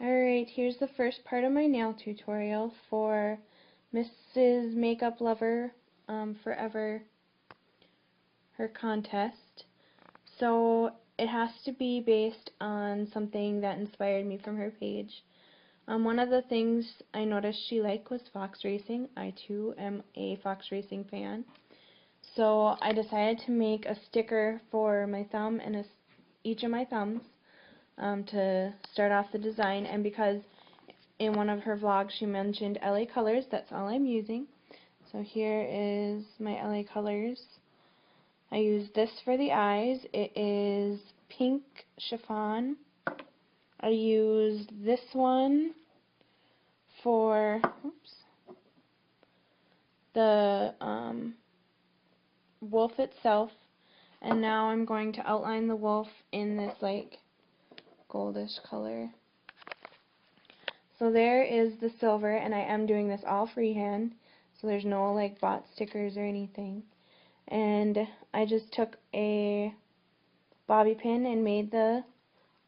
Alright, here's the first part of my nail tutorial for Mrs. Makeup Lover Forever, her contest. So it has to be based on something that inspired me from her page. One of the things I noticed she liked was fox racing. I too am a fox racing fan. So I decided to make a sticker for my thumb and each of my thumbs to start off the design, and because in one of her vlogs she mentioned LA colors, that's all I'm using. So here is my LA colors. I use this for the eyes. It is pink chiffon. I used this one for the wolf itself, and now I'm going to outline the wolf in this like goldish color. So there is the silver, and I am doing this all freehand, so there's no like bought stickers or anything. And I just took a bobby pin and made the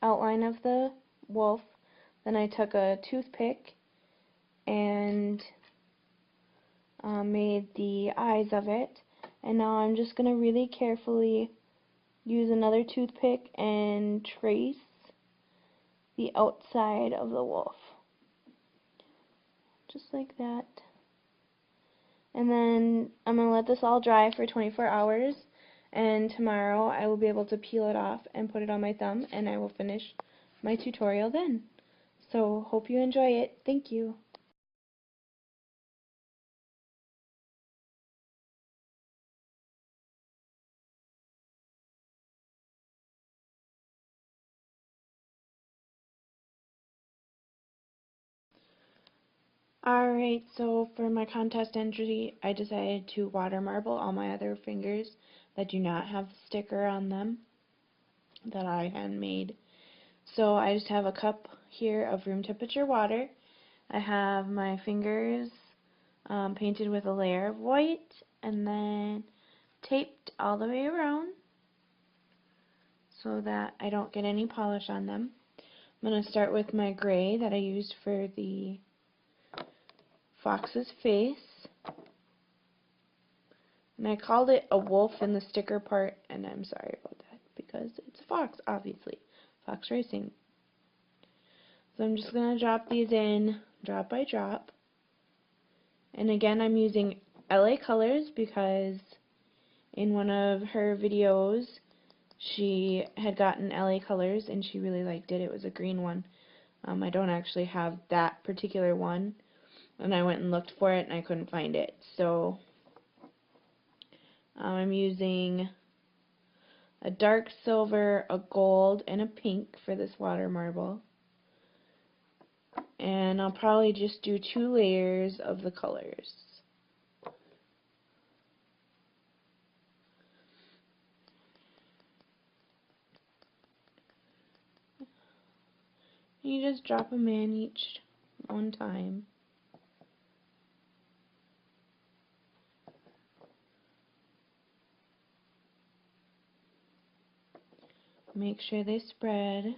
outline of the wolf. Then I took a toothpick and made the eyes of it. And now I'm just going to really carefully use another toothpick and trace the outside of the wolf. Just like that. And then I'm going to let this all dry for 24 hours, and tomorrow I will be able to peel it off and put it on my thumb, and I will finish my tutorial then. So hope you enjoy it. Thank you. Alright, so for my contest entry, I decided to water marble all my other fingers that do not have the sticker on them that I handmade. So I just have a cup here of room temperature water. I have my fingers painted with a layer of white and then taped all the way around so that I don't get any polish on them. I'm going to start with my gray that I used for the fox's face. And I called it a wolf in the sticker part, and I'm sorry about that because it's a fox, obviously. Fox racing. So I'm just going to drop these in drop by drop. And again, I'm using LA colors because in one of her videos she had gotten LA colors and she really liked it. It was a green one. I don't actually have that particular one, and I went and looked for it and I couldn't find it. So I'm using a dark silver, a gold, and a pink for this water marble. And I'll probably just do 2 layers of the colors. You just drop them in each one time. Make sure they spread,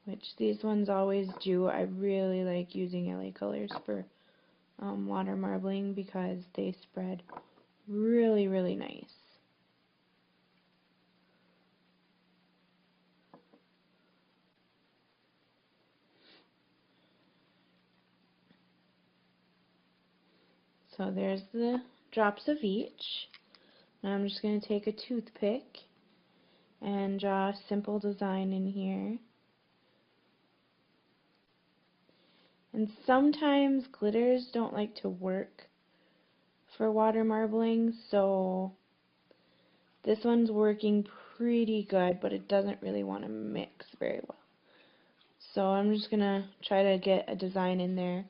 which these ones always do. I really like using LA colors for water marbling because they spread really, really nice. So there's the drops of each. Now I'm just going to take a toothpick and draw a simple design in here. And sometimes glitters don't like to work for water marbling, so this one's working pretty good, but it doesn't really want to mix very well. So I'm just going to try to get a design in there.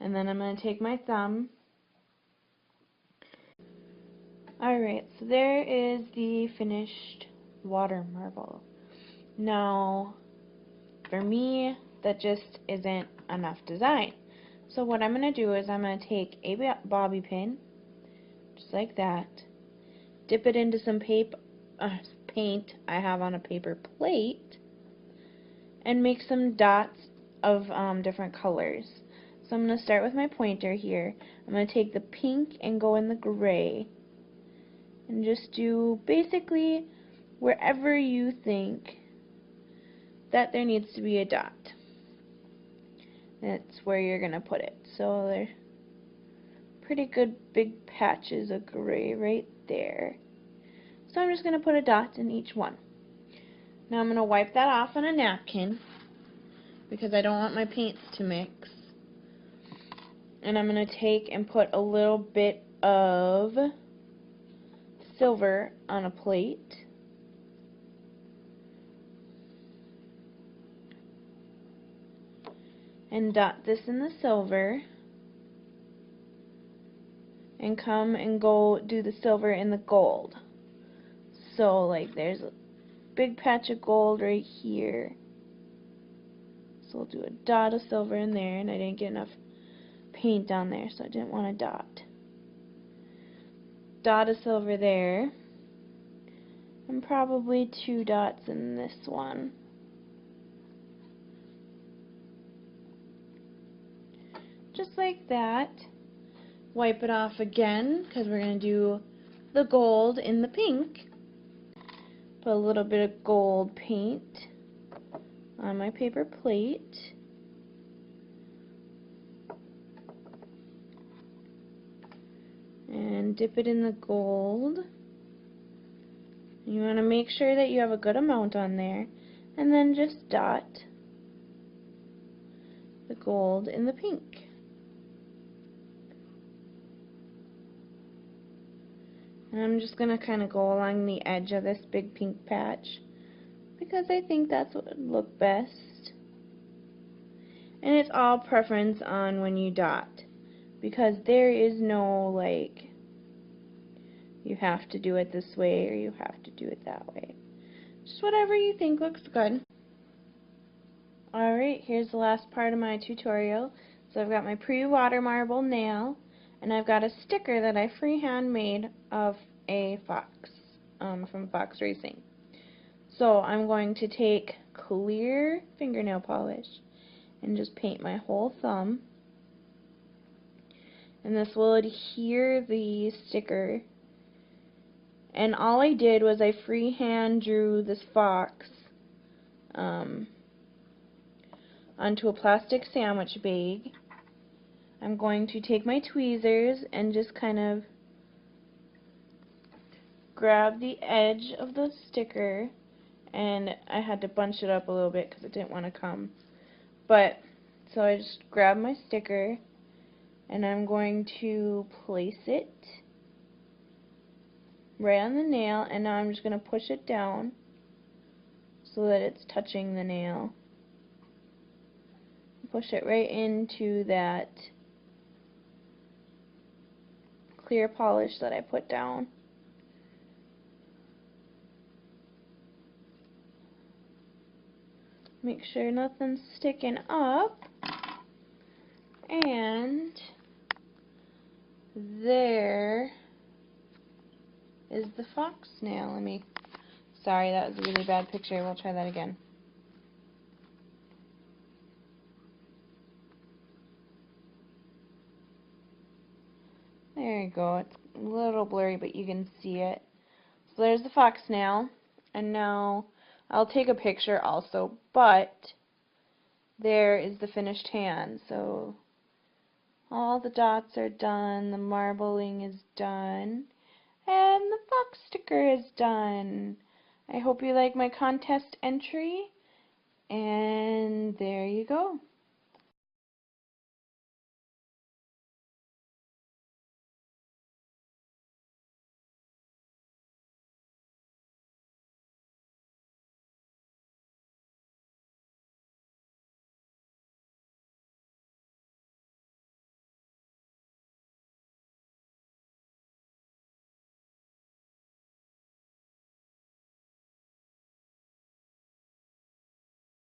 And then I'm going to take my thumb. Alright, so there is the finished water marble. Now, for me, that just isn't enough design. So what I'm going to do is I'm going to take a bobby pin, just like that, dip it into some paint I have on a paper plate, and make some dots of different colors. So I'm going to start with my pointer here. I'm going to take the pink and go in the gray. And just do basically wherever you think that there needs to be a dot. That's where you're going to put it. So they're pretty good big patches of gray right there. So I'm just going to put a dot in each one. Now I'm going to wipe that off on a napkin because I don't want my paints to mix. And I'm going to take and put a little bit of silver on a plate. And dot this in the silver. And come and go do the silver in the gold. So like there's a big patch of gold right here. So we'll do a dot of silver in there, and I didn't get enough paint on there, so I didn't want a dot. Dot of silver there, and probably 2 dots in this one. Just like that. Wipe it off again, because we're going to do the gold in the pink. Put a little bit of gold paint on my paper plate. And dip it in the gold. You want to make sure that you have a good amount on there. And then just dot the gold in the pink. And I'm just going to kind of go along the edge of this big pink patch because I think that's what would look best. And it's all preference on when you dot, because there is no like you have to do it this way or you have to do it that way. Just whatever you think looks good. Alright, here's the last part of my tutorial. So I've got my pre-water marble nail, and I've got a sticker that I freehand made of a fox from Fox Racing. So I'm going to take clear fingernail polish and just paint my whole thumb. And this will adhere the sticker. And all I did was I freehand drew this fox onto a plastic sandwich bag. I'm going to take my tweezers and just kind of grab the edge of the sticker, and I had to bunch it up a little bit because it didn't want to come. But so I just grab my sticker and I'm going to place it right on the nail, and now I'm just going to push it down so that it's touching the nail. Push it right into that clear polish that I put down. Make sure nothing's sticking up. And there is the fox nail. Sorry, that was a really bad picture. We'll try that again. There you go. It's a little blurry, but you can see it. So there's the fox nail. And now I'll take a picture also, but there is the finished hand. So all the dots are done, the marbling is done, and the fox sticker is done. I hope you like my contest entry, and there you go.